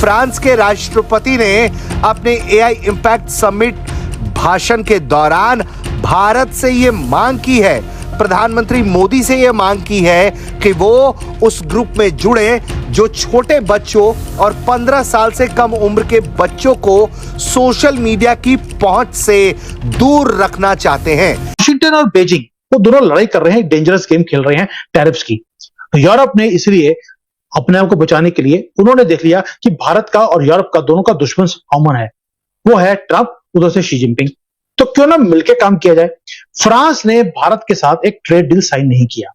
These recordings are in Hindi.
फ्रांस के राष्ट्रपति ने अपने एआई इम्पैक्ट समिट भाषण के दौरान भारत से ये मांग की है, प्रधानमंत्री मोदी से ये मांग की है कि वो उस ग्रुप में जुड़े जो छोटे बच्चों और 15 साल से कम उम्र के बच्चों को सोशल मीडिया की पहुंच से दूर रखना चाहते हैं। वाशिंगटन और बीजिंग वो दोनों लड़ाई कर रहे हैं, डेंजरस गेम खेल रहे हैं टैरिफ्स की। यूरोप ने इसलिए अपने आप को बचाने के लिए उन्होंने देख लिया कि भारत का और यूरोप का दोनों का दुश्मन कॉमन है, वो है ट्रंप, उधर से शी जिनपिंग। तो क्यों ना मिलकर काम किया जाए। फ्रांस ने भारत के साथ एक ट्रेड डील साइन नहीं किया,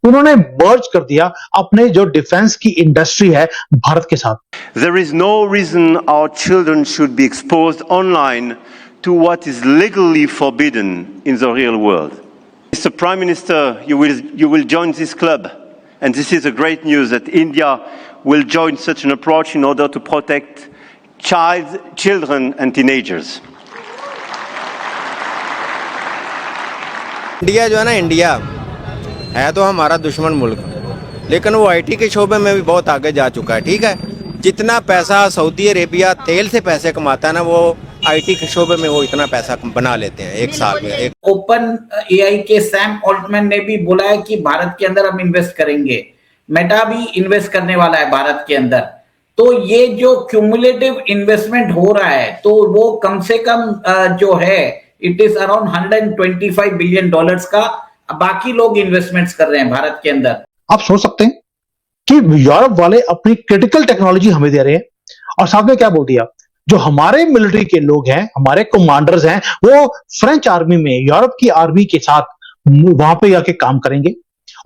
उन्होंने मर्ज कर दिया अपने जो डिफेंस की इंडस्ट्री है भारत के साथ। There is no reason our children should be exposed online to what is legally forbidden in the real world. Mr. Prime Minister, you will join this club, and this is a great news that India will join such an approach in order to protect children and teenagers. India जो है ना, इंडिया है तो हमारा दुश्मन मुल्क, लेकिन वो आईटी के शोबे में भी बहुत आगे जा चुका है। ठीक है, जितना पैसा सऊदी अरेबिया तेल से पैसे कमाता है ना, वो आईटी के शोबे में वो इतना पैसा बना लेते हैं एक साल में। ओपन एआई के सैम ऑल्टमैन ने भी बोला है कि भारत के अंदर हम इन्वेस्ट करेंगे, मेटा भी इन्वेस्ट करने वाला है भारत के अंदर। तो ये जो क्यूमुलेटिव इन्वेस्टमेंट हो रहा है, तो वो कम से कम जो है इट इज अराउंड $125 बिलियन का बाकी लोग इन्वेस्टमेंट्स कर रहे हैं भारत के अंदर। आप सोच सकते हैं कि यूरोप वाले अपनी क्रिटिकल टेक्नोलॉजी हमें दे रहे हैं और साथ में क्या बोल दिया, जो हमारे मिलिट्री के लोग हैं, हमारे कमांडर्स हैं, वो फ्रेंच आर्मी में, यूरोप की आर्मी के साथ वहां पे जाके काम करेंगे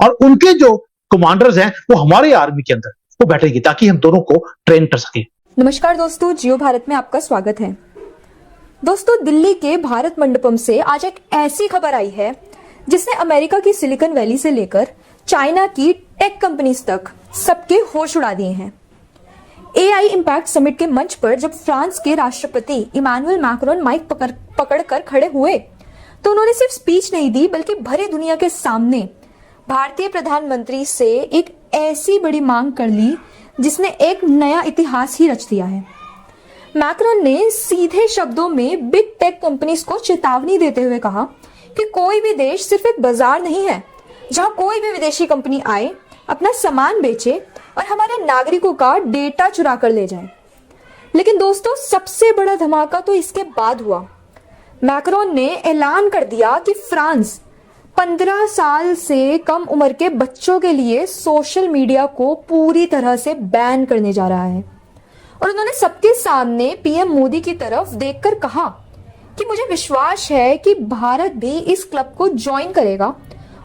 और उनके जो कमांडर्स हैं वो हमारी आर्मी के अंदर वो बैठेगी ताकि हम दोनों को ट्रेन कर सके। नमस्कार दोस्तों, जियो भारत में आपका स्वागत है। दोस्तों, दिल्ली के भारत मंडपम से आज एक ऐसी खबर आई है जिसने अमेरिका की सिलिकॉन वैली से लेकर चाइना की टेक कंपनीज तक सबके होश उड़ा दिए हैं। एआई इम्पैक्ट समिट के मंच पर जब फ्रांस के राष्ट्रपति इमानुएल मैक्रोन माइक पकड़कर खड़े हुए तो उन्होंने सिर्फ स्पीच नहीं दी, बल्कि भरी दुनिया के सामने भारतीय प्रधानमंत्री से एक ऐसी बड़ी मांग कर ली जिसने एक नया इतिहास ही रच दिया है। मैक्रोन ने सीधे शब्दों में बिग टेक कंपनीज को चेतावनी देते हुए कहा कि कोई भी देश सिर्फ एक बाजार नहीं है जहां कोई भी विदेशी कंपनी आए, अपना सामान बेचे और हमारे नागरिकों का डेटा चुरा कर ले जाए। लेकिन दोस्तों, सबसे बड़ा धमाका तो इसके बाद हुआ। मैक्रोन ने ऐलान कर दिया कि फ्रांस 15 साल से कम उम्र के बच्चों के लिए सोशल मीडिया को पूरी तरह से बैन करने जा रहा है। और उन्होंने सबके सामने पीएम मोदी की तरफ देखकर कहा कि मुझे विश्वास है कि भारत भी इस क्लब को ज्वाइन करेगा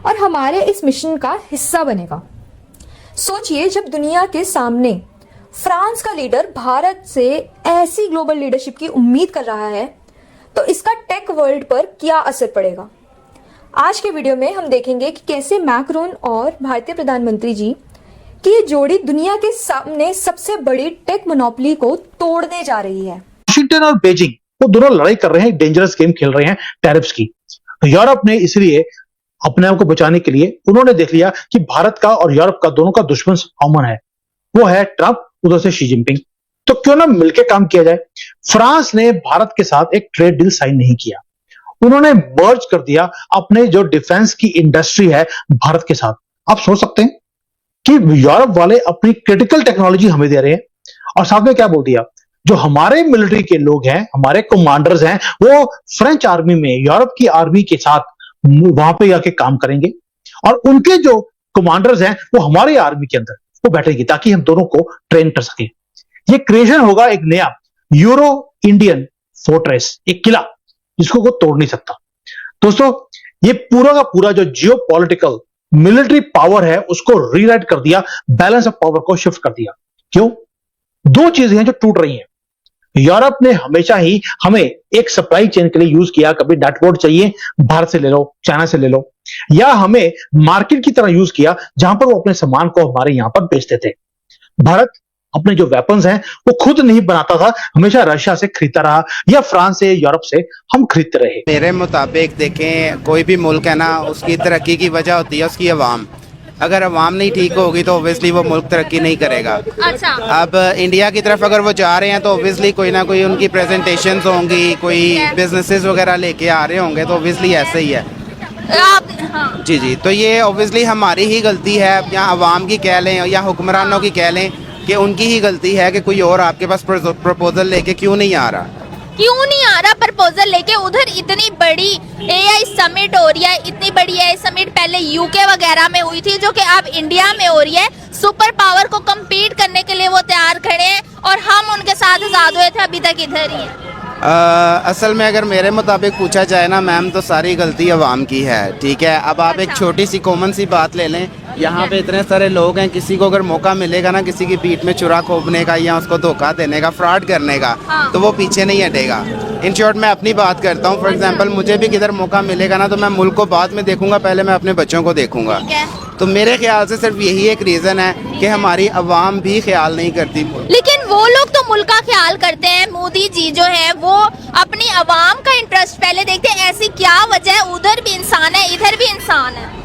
और हमारे इस मिशन का हिस्सा बनेगा। सोचिए, जब दुनिया के सामने फ्रांस का लीडर भारत से ऐसी ग्लोबल लीडरशिप की उम्मीद कर रहा है तो इसका टेक वर्ल्ड पर क्या असर पड़ेगा। आज के वीडियो में हम देखेंगे कि कैसे मैक्रोन और भारतीय प्रधानमंत्री जी कि ये जोड़ी दुनिया के सामने सबसे बड़ी टेक मोनोपोली को तोड़ने जा रही है। वाशिंगटन और बीजिंग वो दोनों लड़ाई कर रहे हैं, डेंजरस गेम खेल रहे हैं टैरिफ्स की। यूरोप ने इसलिए अपने आप को बचाने के लिए उन्होंने देख लिया कि भारत का और यूरोप का दोनों का दुश्मन कॉमन है, वो है ट्रंप, उधर से शी जिनपिंग। तो क्यों ना मिलकर काम किया जाए। फ्रांस ने भारत के साथ एक ट्रेड डील साइन नहीं किया, उन्होंने मर्ज कर दिया अपने जो डिफेंस की इंडस्ट्री है भारत के साथ। आप सोच सकते हैं कि यूरोप वाले अपनी क्रिटिकल टेक्नोलॉजी हमें दे रहे हैं और साथ में क्या बोल दिया, जो हमारे मिलिट्री के लोग हैं, हमारे कमांडर्स हैं, वो फ्रेंच आर्मी में, यूरोप की आर्मी के साथ वहां पे जाके काम करेंगे और उनके जो कमांडर्स हैं वो हमारी आर्मी के अंदर वो बैठेगी ताकि हम दोनों को ट्रेन कर सके। ये क्रिएशन होगा एक नया यूरो इंडियन फोर्ट्रेस, एक किला जिसको कोई तोड़ नहीं सकता। दोस्तों, ये पूरा का पूरा जो जियो पॉलिटिकल मिलिट्री पावर है उसको रीराइट कर दिया, बैलेंस ऑफ पावर को शिफ्ट कर दिया। क्यों? दो चीजें हैं जो टूट रही हैं। यूरोप ने हमेशा ही हमें एक सप्लाई चेन के लिए यूज किया, कभी डैशबोर्ड चाहिए भारत से ले लो, चाइना से ले लो, या हमें मार्केट की तरह यूज किया जहां पर वो अपने सामान को हमारे यहां पर बेचते थे। भारत अपने जो वेपन्स हैं वो खुद नहीं बनाता था, हमेशा रशिया से खरीदता रहा या फ्रांस से, यूरोप से हम खरीदते रहे। मेरे मुताबिक देखें, कोई भी मुल्क है ना, उसकी तरक्की की वजह होती है उसकी अवाम। अगर अवाम नहीं ठीक होगी तो ऑब्वियसली वो मुल्क तरक्की नहीं करेगा। अच्छा, अब इंडिया की तरफ अगर वो जा रहे हैं तो ऑब्वियसली कोई ना कोई उनकी प्रेजेंटेशंस होंगी, कोई बिजनेसेस वगैरह लेके आ रहे होंगे, तो ऑब्वियसली ऐसे ही है। आप हाँ जी जी, तो ये ऑब्वियसली हमारी ही गलती है, या अवाम की कह लें या हुक्मरानों की कह लें कि उनकी ही गलती है कि कोई और आपके पास प्रपोजल लेके क्यों नहीं आ रहा। क्यों नहीं आ रहा प्रपोजल लेके? उधर इतनी बड़ी एआई समिट हो रही है, इतनी बड़ी एआई समिट पहले यूके वगैरह में हुई थी, जो कि अब इंडिया में हो रही है। सुपर पावर को कम्पीट करने के लिए वो तैयार खड़े हैं और हम उनके साथ आजाद हुए थे, अभी तक इधर ही है। असल में अगर मेरे मुताबिक पूछा जाए ना मैम, तो सारी गलती अवाम की है, ठीक है। अब आप एक छोटी सी कॉमन सी बात ले लें, यहाँ पे इतने सारे लोग हैं, किसी को अगर मौका मिलेगा ना किसी की पीठ में चुरा खोपने का या उसको धोखा देने का, फ्रॉड करने का, तो वो पीछे नहीं हटेगा। इन शॉर्ट मैं अपनी बात करता हूँ, फॉर एग्जांपल मुझे भी किधर मौका मिलेगा ना तो मैं मुल्क को बाद में देखूंगा, पहले मैं अपने बच्चों को देखूंगा। तो मेरे ख्याल से सिर्फ यही एक रीज़न है कि हमारी अवाम भी ख्याल नहीं करती। लेकिन वो लोग तो मुल्क का ख्याल करते हैं। मोदी जी जो है वो अपनी अवाम का इंटरेस्ट पहले देखते हैं। ऐसी क्या वजह है? उधर भी इंसान है, इधर भी इंसान है।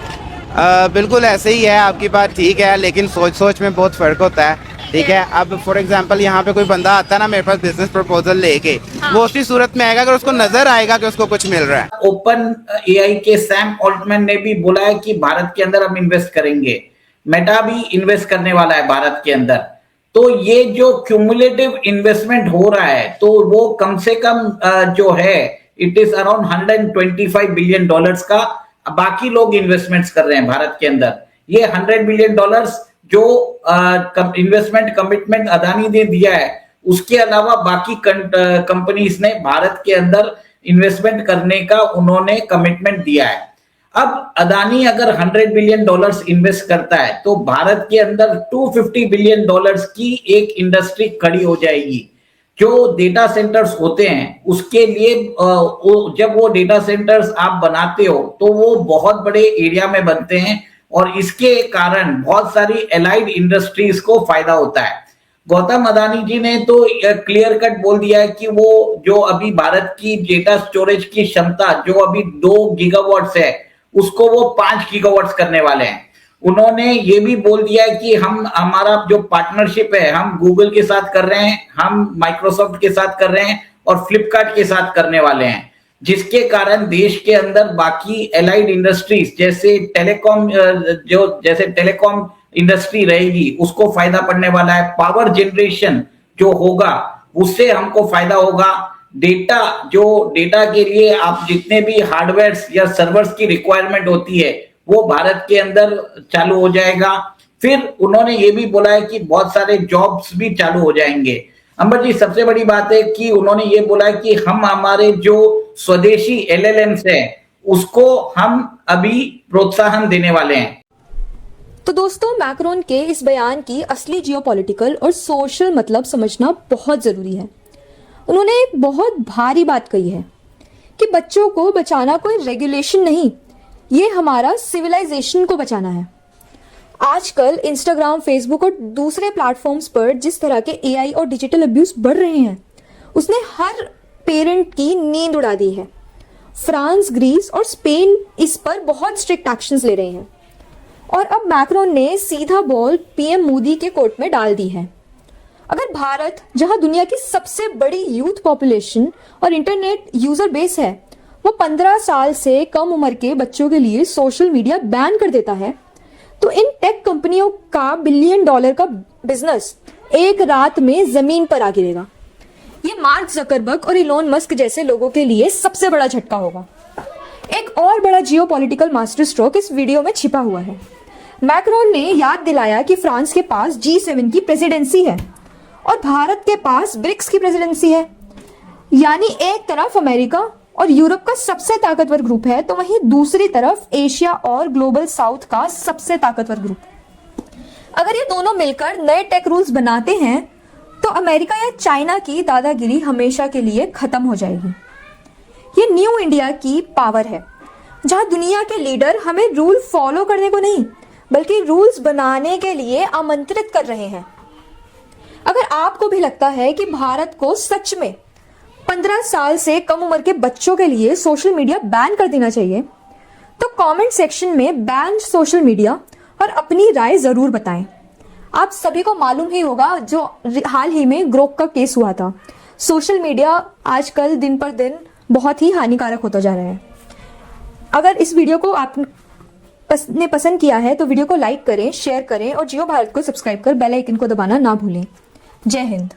बिल्कुल ऐसे ही है, आपकी बात ठीक है, लेकिन सोच में बहुत फ़र्क होता है, ठीक है। अब फॉर एग्जांपल यहाँ पे कोई बंदा आता है ना मेरे पास बिजनेस प्रपोजल लेके, वो उसी सूरत में आएगा अगर उसको नजर आएगा कि उसको कुछ मिल रहा है। ओपन एआई के सैम ऑल्टमैन ने भी बोला है कि भारत के अंदर हम इन्वेस्ट करेंगे। मेटा भी इन्वेस्ट करने वाला है भारत के अंदर। तो ये जो क्यूमुलेटिव इन्वेस्टमेंट हो रहा है, तो वो कम से कम जो है इट इज अराउंड $125 बिलियन का बाकी लोग इन्वेस्टमेंट्स कर रहे हैं भारत के अंदर। ये $100 बिलियन जो इन्वेस्टमेंट कमिटमेंट अदानी ने दिया है, उसके अलावा बाकी कंपनीज ने भारत के अंदर इन्वेस्टमेंट करने का उन्होंने कमिटमेंट दिया है। अब अदानी अगर $100 बिलियन इन्वेस्ट करता है तो भारत के अंदर $250 बिलियन की एक इंडस्ट्री खड़ी हो जाएगी। जो डेटा सेंटर्स होते हैं उसके लिए जब वो डेटा सेंटर्स आप बनाते हो तो वो बहुत बड़े एरिया में बनते हैं और इसके कारण बहुत सारी एलाइड इंडस्ट्रीज को फायदा होता है। गौतम अदानी जी ने तो क्लियर कट बोल दिया है कि वो जो अभी भारत की डेटा स्टोरेज की क्षमता जो अभी 2 गीगावाट्स है उसको वो 5 गीगावाट्स करने वाले हैं। उन्होंने ये भी बोल दिया है कि हमारा जो पार्टनरशिप है हम गूगल के साथ कर रहे हैं, हम माइक्रोसॉफ्ट के साथ कर रहे हैं और फ्लिपकार्ट के साथ करने वाले हैं, जिसके कारण देश के अंदर बाकी एलाइड इंडस्ट्रीज जैसे टेलीकॉम इंडस्ट्री रहेगी उसको फायदा पड़ने वाला है। पावर जनरेशन जो होगा उससे हमको फायदा होगा। डेटा के लिए आप जितने भी हार्डवेयर या सर्वर्स की रिक्वायरमेंट होती है वो भारत के अंदर चालू हो जाएगा। फिर उन्होंने ये भी बोला है कि बहुत सारे जॉब्स भी चालू हो जाएंगे। अंबर जी, सबसे बड़ी बात है कि उन्होंने ये बोला है कि हम हमारे जो स्वदेशी LLMs है उसको हम अभी प्रोत्साहन देने वाले हैं। तो दोस्तों, मैक्रोन के इस बयान की असली जियोपॉलिटिकल और सोशल मतलब समझना बहुत जरूरी है। उन्होंने एक बहुत भारी बात कही है कि बच्चों को बचाना कोई रेगुलेशन नहीं, ये हमारा सिविलाइजेशन को बचाना है। आजकल इंस्टाग्राम, फेसबुक और दूसरे प्लेटफॉर्म्स पर जिस तरह के AI और डिजिटल अब्यूज बढ़ रहे हैं उसने हर पेरेंट की नींद उड़ा दी है। फ्रांस, ग्रीस और स्पेन इस पर बहुत स्ट्रिक्ट एक्शंस ले रहे हैं और अब मैक्रोन ने सीधा बॉल PM मोदी के कोर्ट में डाल दी है। अगर भारत, जहां दुनिया की सबसे बड़ी यूथ पॉपुलेशन और इंटरनेट यूजर बेस है, वो 15 साल से कम उम्र के बच्चों के लिए सोशल मीडिया बैन कर देता है, तो इन टेक कंपनियों का $1 बिलियन का बिजनेस एक रात में जमीन पर आ गिरेगा। ये मार्क जकरबर्ग और इलोन मस्क जैसे लोगों के लिए सबसे बड़ा झटका होगा। एक और बड़ा जियोपॉलिटिकल मास्टर स्ट्रोक इस वीडियो में छिपा हुआ है। मैक्रोन ने याद दिलाया कि फ्रांस के पास G7 की प्रेसिडेंसी है और भारत के पास ब्रिक्स की प्रेसिडेंसी है। यानी एक तरफ अमेरिका और यूरोप का सबसे ताकतवर ग्रुप है, तो वहीं दूसरी तरफ एशिया और ग्लोबल साउथ का सबसे ताकतवर ग्रुप। अगर ये दोनों मिलकर नए टेक रूल्स बनाते हैं तो अमेरिका या चाइना की दादागिरी हमेशा के लिए खत्म हो जाएगी। ये न्यू इंडिया की पावर है, जहां दुनिया के लीडर हमें रूल फॉलो करने को नहीं बल्कि रूल्स बनाने के लिए आमंत्रित कर रहे हैं। अगर आपको भी लगता है कि भारत को सच में 15 साल से कम उम्र के बच्चों के लिए सोशल मीडिया बैन कर देना चाहिए, तो कमेंट सेक्शन में बैन सोशल मीडिया और अपनी राय जरूर बताएं। आप सभी को मालूम ही होगा जो हाल ही में ग्रोक का केस हुआ था। सोशल मीडिया आजकल दिन पर दिन बहुत ही हानिकारक होता जा रहा है। अगर इस वीडियो को आपने पसंद किया है तो वीडियो को लाइक करें, शेयर करें और जियो भारत को सब्सक्राइब कर बेल आइकन को दबाना ना भूलें। जय हिंद।